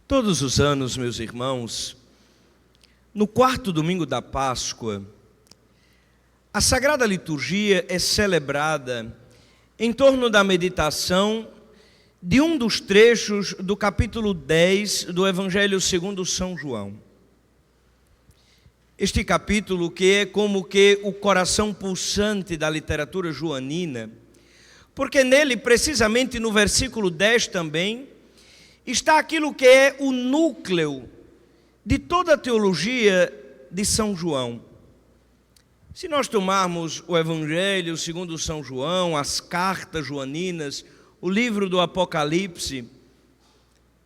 Todos os anos, meus irmãos, no quarto domingo da Páscoa, a Sagrada Liturgia é celebrada em torno da meditação de um dos trechos do capítulo 10 do Evangelho segundo São João. Este capítulo, que é como que o coração pulsante da literatura joanina, porque nele, precisamente no versículo 10 também, está aquilo que é o núcleo de toda a teologia de São João. Se nós tomarmos o Evangelho segundo São João, as cartas joaninas, o livro do Apocalipse,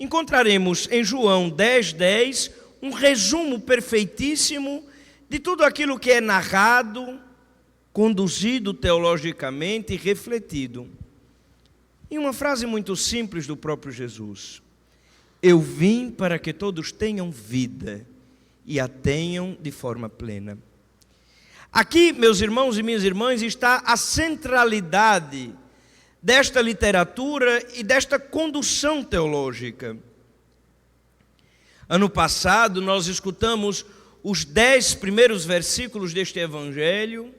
encontraremos em João 10:10 um resumo perfeitíssimo de tudo aquilo que é narrado, conduzido teologicamente e refletido. Em uma frase muito simples do próprio Jesus: eu vim para que todos tenham vida e a tenham de forma plena. Aqui, meus irmãos e minhas irmãs, está a centralidade desta literatura e desta condução teológica. Ano passado, nós escutamos os 10 primeiros versículos deste Evangelho.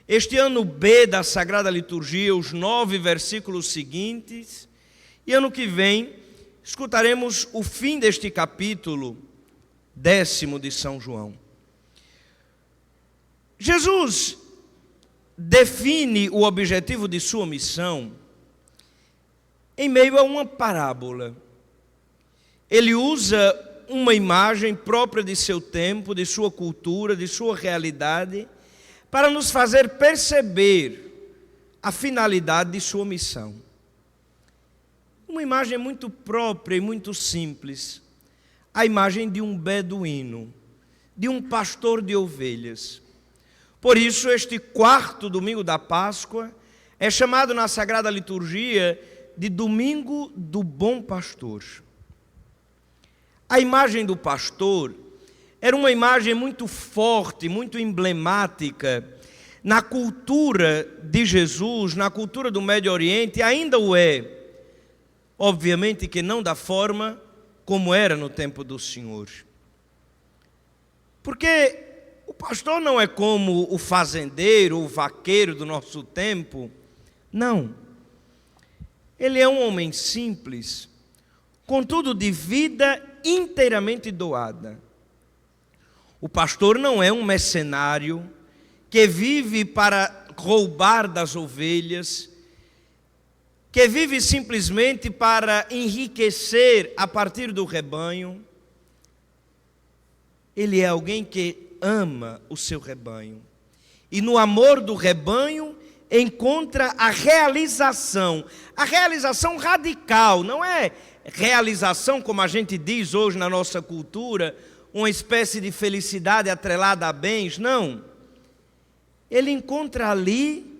Este ano B da Sagrada Liturgia, os 9 versículos seguintes. E ano que vem, escutaremos o fim deste capítulo 10º de São João. Jesus define o objetivo de sua missão em meio a uma parábola. Ele usa uma imagem própria de seu tempo, de sua cultura, de sua realidade, para nos fazer perceber a finalidade de sua missão. Uma imagem muito própria e muito simples, a imagem de um beduíno, de um pastor de ovelhas. Por isso, este quarto domingo da Páscoa é chamado na Sagrada Liturgia de Domingo do Bom Pastor. A imagem do pastor era uma imagem muito forte, muito emblemática na cultura de Jesus, na cultura do Médio Oriente, ainda o é. Obviamente que não da forma como era no tempo do Senhor. Porque o pastor não é como o fazendeiro, o vaqueiro do nosso tempo. Não. Ele é um homem simples, contudo de vida inteiramente doada. O pastor não é um mercenário que vive para roubar das ovelhas, que vive simplesmente para enriquecer a partir do rebanho. Ele é alguém que ama o seu rebanho. E no amor do rebanho encontra a realização radical, não é realização como a gente diz hoje na nossa cultura, uma espécie de felicidade atrelada a bens, não. Ele encontra ali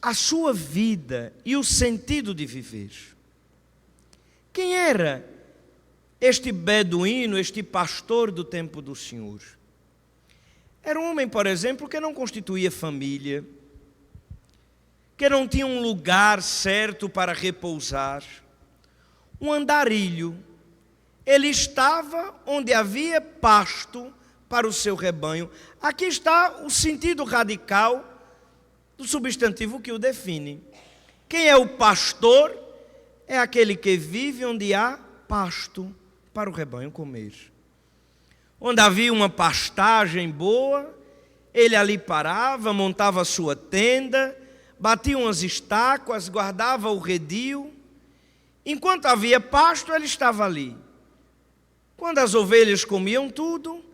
a sua vida e o sentido de viver. Quem era este beduíno, este pastor do tempo do Senhor? Era um homem, por exemplo, que não constituía família, que não tinha um lugar certo para repousar, um andarilho. Ele estava onde havia pasto para o seu rebanho. Aqui está o sentido radical do substantivo que o define. Quem é o pastor? É aquele que vive onde há pasto para o rebanho comer. Onde havia uma pastagem boa, ele ali parava, montava a sua tenda, batia umas estacas, guardava o redil. Enquanto havia pasto, ele estava ali. Quando as ovelhas comiam tudo,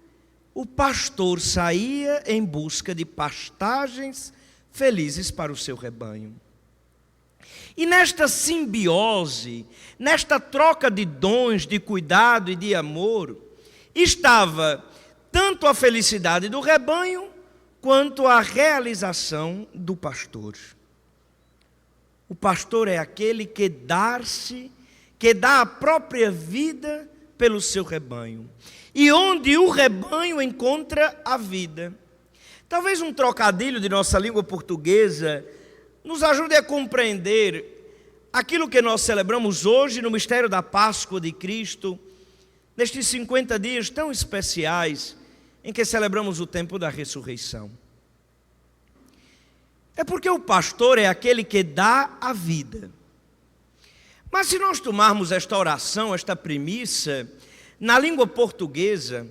o pastor saía em busca de pastagens felizes para o seu rebanho. E nesta simbiose, nesta troca de dons, de cuidado e de amor, estava tanto a felicidade do rebanho, quanto a realização do pastor. O pastor é aquele que dá a própria vida pelo seu rebanho. E onde o rebanho encontra a vida. Talvez um trocadilho de nossa língua portuguesa nos ajude a compreender aquilo que nós celebramos hoje no mistério da Páscoa de Cristo, nestes 50 dias tão especiais em que celebramos o tempo da ressurreição. É porque o pastor é aquele que dá a vida. Mas se nós tomarmos esta oração, esta premissa, na língua portuguesa,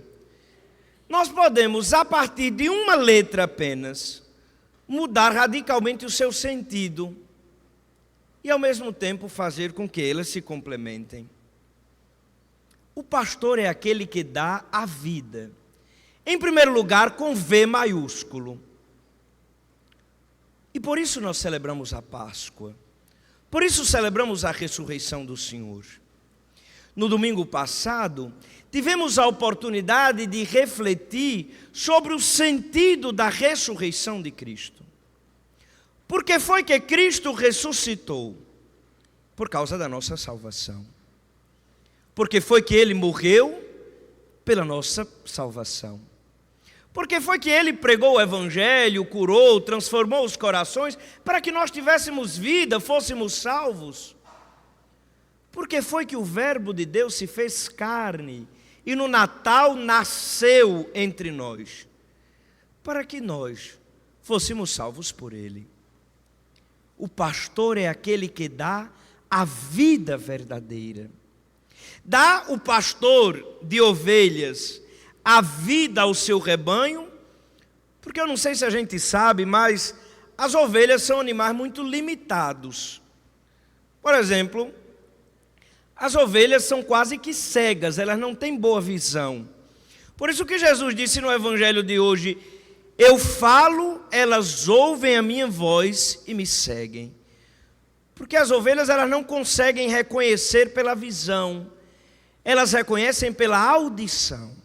nós podemos, a partir de uma letra apenas, mudar radicalmente o seu sentido e, ao mesmo tempo, fazer com que elas se complementem. O pastor é aquele que dá a vida. Em primeiro lugar, com V maiúsculo. E por isso nós celebramos a Páscoa. Por isso celebramos a ressurreição do Senhor. No domingo passado, tivemos a oportunidade de refletir sobre o sentido da ressurreição de Cristo. Por que foi que Cristo ressuscitou? Por causa da nossa salvação. Porque foi que Ele morreu pela nossa salvação. Porque foi que Ele pregou o Evangelho, curou, transformou os corações, para que nós tivéssemos vida, fôssemos salvos. Porque foi que o Verbo de Deus se fez carne, e no Natal nasceu entre nós, para que nós fôssemos salvos por Ele. O pastor é aquele que dá a vida verdadeira. Dá o pastor de ovelhas a vida ao seu rebanho, porque eu não sei se a gente sabe, mas as ovelhas são animais muito limitados. Por exemplo, as ovelhas são quase que cegas, elas não têm boa visão. Por isso que Jesus disse no Evangelho de hoje: eu falo, elas ouvem a minha voz e me seguem. Porque as ovelhas elas não conseguem reconhecer pela visão, elas reconhecem pela audição.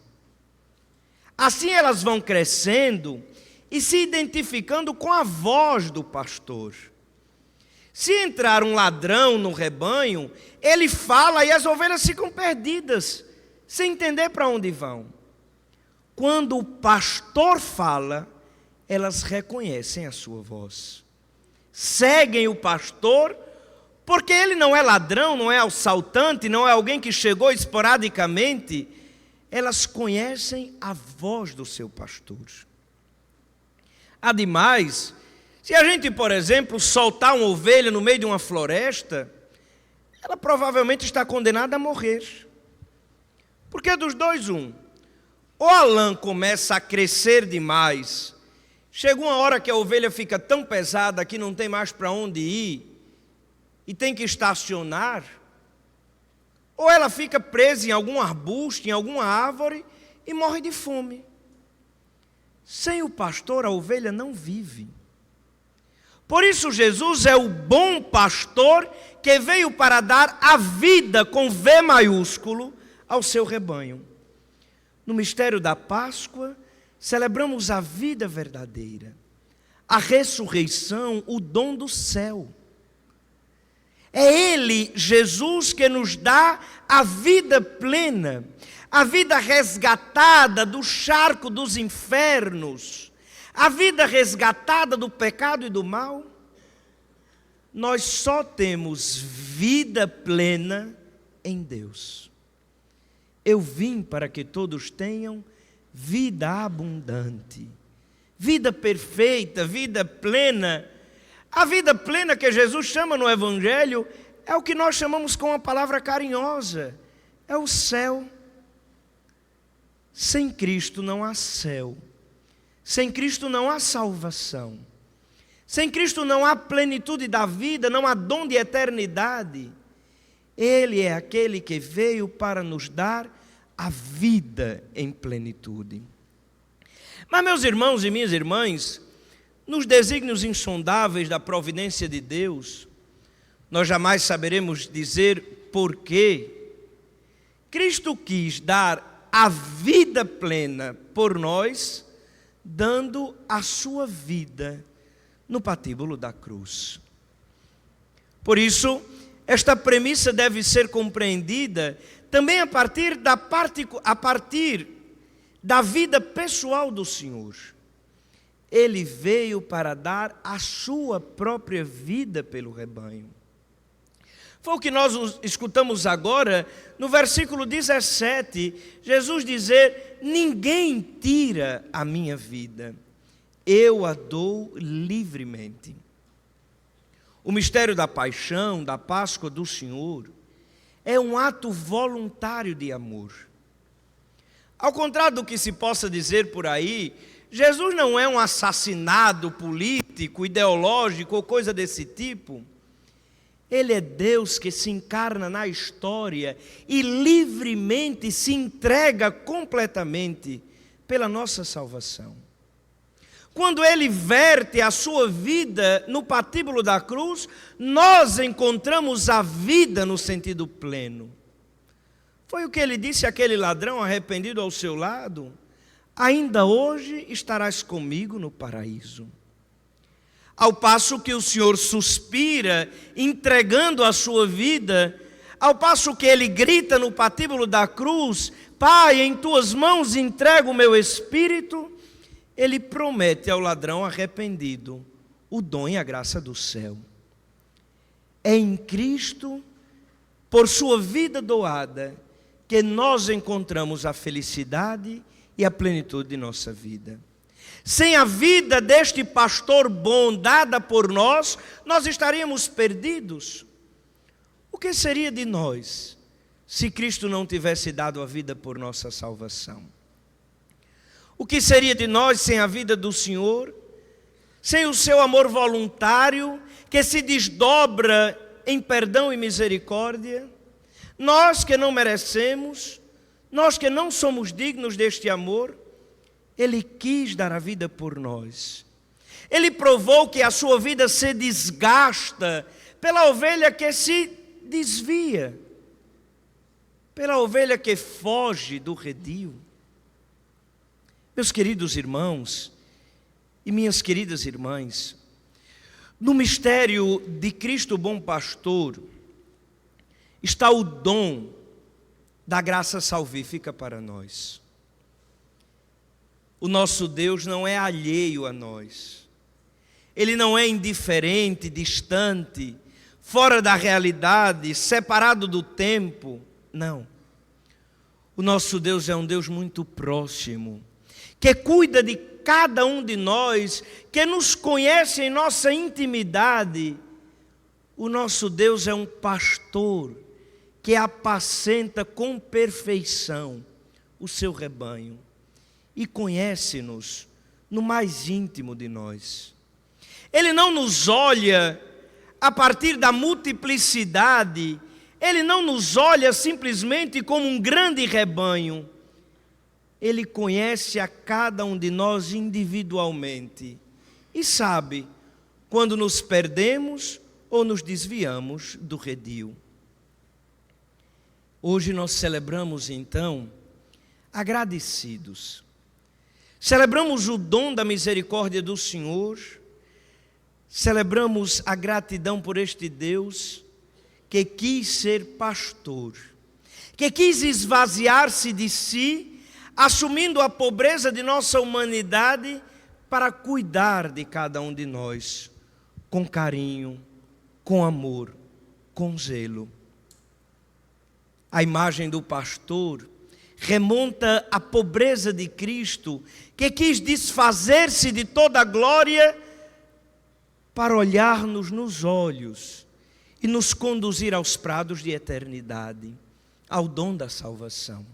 Assim elas vão crescendo e se identificando com a voz do pastor. Se entrar um ladrão no rebanho, ele fala e as ovelhas ficam perdidas, sem entender para onde vão. Quando o pastor fala, elas reconhecem a sua voz. Seguem o pastor, porque ele não é ladrão, não é assaltante, não é alguém que chegou esporadicamente. Elas conhecem a voz do seu pastor. Ademais, se a gente, por exemplo, soltar uma ovelha no meio de uma floresta, ela provavelmente está condenada a morrer. Porque dos dois, ou a lã começa a crescer demais, chega uma hora que a ovelha fica tão pesada que não tem mais para onde ir, e tem que estacionar, ou ela fica presa em algum arbusto, em alguma árvore, e morre de fome. Sem o pastor, a ovelha não vive. Por isso Jesus é o bom pastor que veio para dar a vida, com V maiúsculo, ao seu rebanho. No mistério da Páscoa, celebramos a vida verdadeira, a ressurreição, o dom do céu. É Ele, Jesus, que nos dá a vida plena, a vida resgatada do charco dos infernos, a vida resgatada do pecado e do mal. Nós só temos vida plena em Deus. Eu vim para que todos tenham vida abundante, vida perfeita, vida plena. A vida plena que Jesus chama no Evangelho é o que nós chamamos com uma palavra carinhosa, é o céu. Sem Cristo não há céu, sem Cristo não há salvação, sem Cristo não há plenitude da vida, não há dom de eternidade. Ele é aquele que veio para nos dar a vida em plenitude. Mas, meus irmãos e minhas irmãs, nos desígnios insondáveis da providência de Deus, nós jamais saberemos dizer por quê. Cristo quis dar a vida plena por nós, dando a sua vida no patíbulo da cruz. Por isso, esta premissa deve ser compreendida também a partir da vida pessoal do Senhor. Ele veio para dar a sua própria vida pelo rebanho. Foi o que nós escutamos agora no versículo 17, Jesus dizer: ninguém tira a minha vida, eu a dou livremente. O mistério da paixão, da Páscoa do Senhor, é um ato voluntário de amor. Ao contrário do que se possa dizer por aí, Jesus não é um assassinado político, ideológico ou coisa desse tipo. Ele é Deus que se encarna na história e livremente se entrega completamente pela nossa salvação. Quando Ele verte a sua vida no patíbulo da cruz, nós encontramos a vida no sentido pleno. Foi o que Ele disse àquele ladrão arrependido ao seu lado: ainda hoje estarás comigo no paraíso. Ao passo que o Senhor suspira, entregando a sua vida, ao passo que Ele grita no patíbulo da cruz: Pai, em tuas mãos entrego o meu espírito, Ele promete ao ladrão arrependido o dom e a graça do céu. É em Cristo, por sua vida doada, que nós encontramos a felicidade e a plenitude de nossa vida. Sem a vida deste pastor bom dada por nós, nós estaríamos perdidos. O que seria de nós se Cristo não tivesse dado a vida por nossa salvação? O que seria de nós sem a vida do Senhor? Sem o seu amor voluntário, que se desdobra em perdão e misericórdia? Nós que não merecemos, nós que não somos dignos deste amor, Ele quis dar a vida por nós. Ele provou que a sua vida se desgasta pela ovelha que se desvia, pela ovelha que foge do redil. Meus queridos irmãos e minhas queridas irmãs, no mistério de Cristo bom pastor está o dom da graça salvífica para nós. O nosso Deus não é alheio a nós. Ele não é indiferente, distante, fora da realidade, separado do tempo. Não. O nosso Deus é um Deus muito próximo, que cuida de cada um de nós, que nos conhece em nossa intimidade. O nosso Deus é um pastor que apacenta com perfeição o seu rebanho e conhece-nos no mais íntimo de nós. Ele não nos olha a partir da multiplicidade, Ele não nos olha simplesmente como um grande rebanho. Ele conhece a cada um de nós individualmente e sabe quando nos perdemos ou nos desviamos do redil. Hoje nós celebramos então, agradecidos. Celebramos o dom da misericórdia do Senhor, celebramos a gratidão por este Deus que quis ser pastor, que quis esvaziar-se de si, assumindo a pobreza de nossa humanidade para cuidar de cada um de nós, com carinho, com amor, com zelo. A imagem do pastor remonta à pobreza de Cristo, que quis desfazer-se de toda a glória para olhar-nos nos olhos e nos conduzir aos prados de eternidade, ao dom da salvação.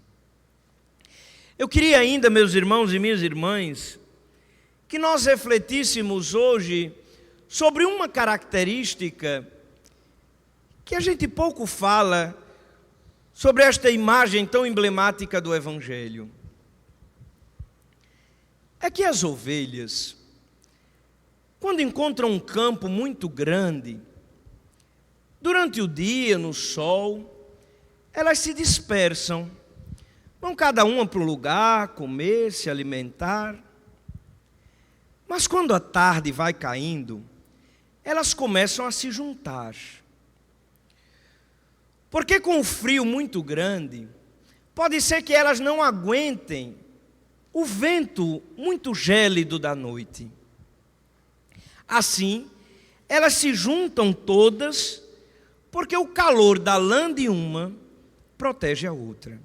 Eu queria ainda, meus irmãos e minhas irmãs, que nós refletíssemos hoje sobre uma característica que a gente pouco fala sobre esta imagem tão emblemática do Evangelho. É que as ovelhas, quando encontram um campo muito grande, durante o dia, no sol, elas se dispersam. Vão cada uma para um lugar, comer, se alimentar. Mas quando a tarde vai caindo, elas começam a se juntar. Porque com o frio muito grande, pode ser que elas não aguentem o vento muito gélido da noite. Assim, elas se juntam todas, Porque o calor da lã de uma protege a outra.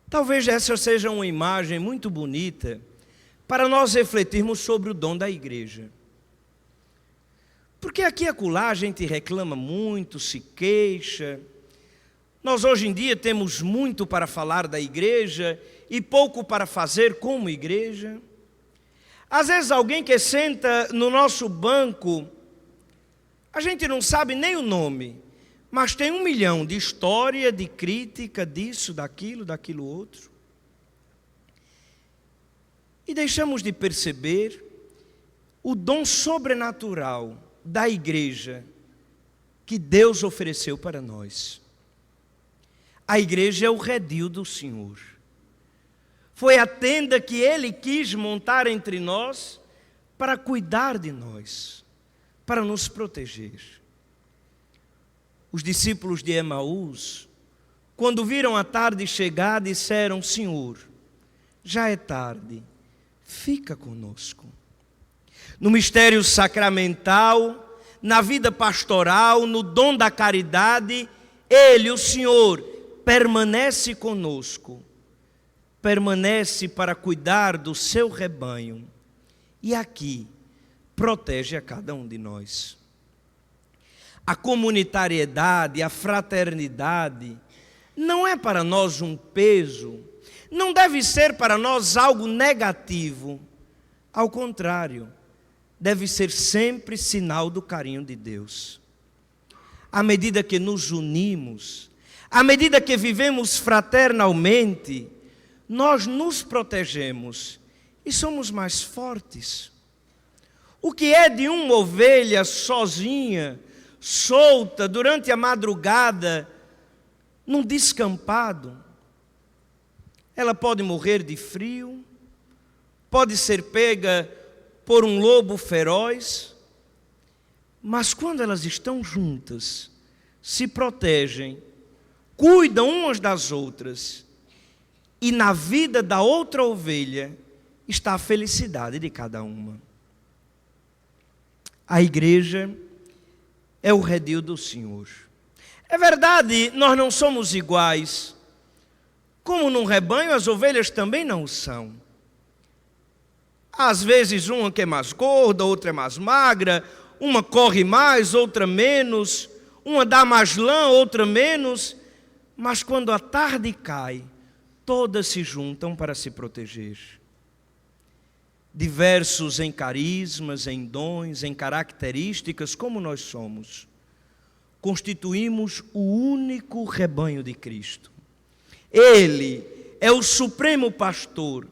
Talvez essa seja uma imagem muito bonita para nós refletirmos sobre o dom da igreja. Porque aqui e acolá a gente reclama muito, se queixa. Nós hoje em dia temos muito para falar da igreja e pouco para fazer como igreja. Às vezes alguém que senta no nosso banco, a gente não sabe nem o nome, mas tem 1 milhão de história, de crítica, disso, daquilo outro. E deixamos de perceber o dom sobrenatural da igreja que Deus ofereceu para nós. A igreja é o redil do Senhor. Foi a tenda que Ele quis montar entre nós para cuidar de nós, para nos proteger. Os discípulos de Emaús, quando viram a tarde chegar, disseram: Senhor, já é tarde, fica conosco. No mistério sacramental, na vida pastoral, no dom da caridade, Ele, o Senhor, permanece conosco, permanece para cuidar do seu rebanho e aqui protege a cada um de nós. A comunitariedade, a fraternidade não é para nós um peso, não deve ser para nós algo negativo, ao contrário, deve ser sempre sinal do carinho de Deus. À medida que nos unimos, à medida que vivemos fraternalmente, nós nos protegemos e somos mais fortes. O que é de uma ovelha sozinha, solta, durante a madrugada, num descampado? Ela pode morrer de frio, pode ser pega por um lobo feroz, mas quando elas estão juntas, se protegem, cuidam umas das outras, e na vida da outra ovelha está a felicidade de cada uma. A igreja é o redil do Senhor. É verdade, nós não somos iguais. Como num rebanho, as ovelhas também não o são. Às vezes uma que é mais gorda, outra é mais magra, uma corre mais, outra menos, uma dá mais lã, outra menos, mas quando a tarde cai, todas se juntam para se proteger. Diversos em carismas, em dons, em características, como nós somos, constituímos o único rebanho de Cristo. Ele é o supremo pastor,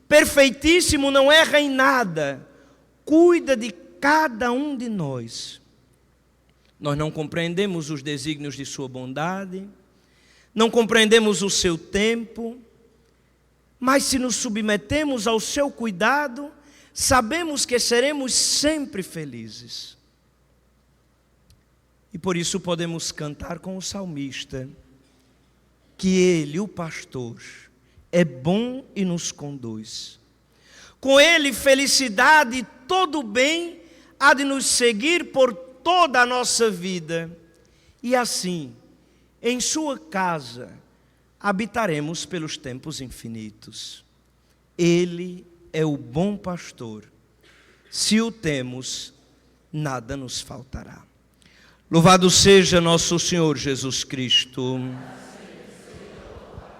perfeitíssimo, não erra em nada, cuida de cada um de nós. Nós não compreendemos os desígnios de sua bondade, não compreendemos o seu tempo, mas se nos submetemos ao seu cuidado, sabemos que seremos sempre felizes. E por isso podemos cantar com o salmista, que Ele, o pastor, é bom e nos conduz. Com Ele, felicidade e todo bem há de nos seguir por toda a nossa vida. E assim, em sua casa, habitaremos pelos tempos infinitos. Ele é o bom pastor. Se o temos, nada nos faltará. Louvado seja nosso Senhor Jesus Cristo.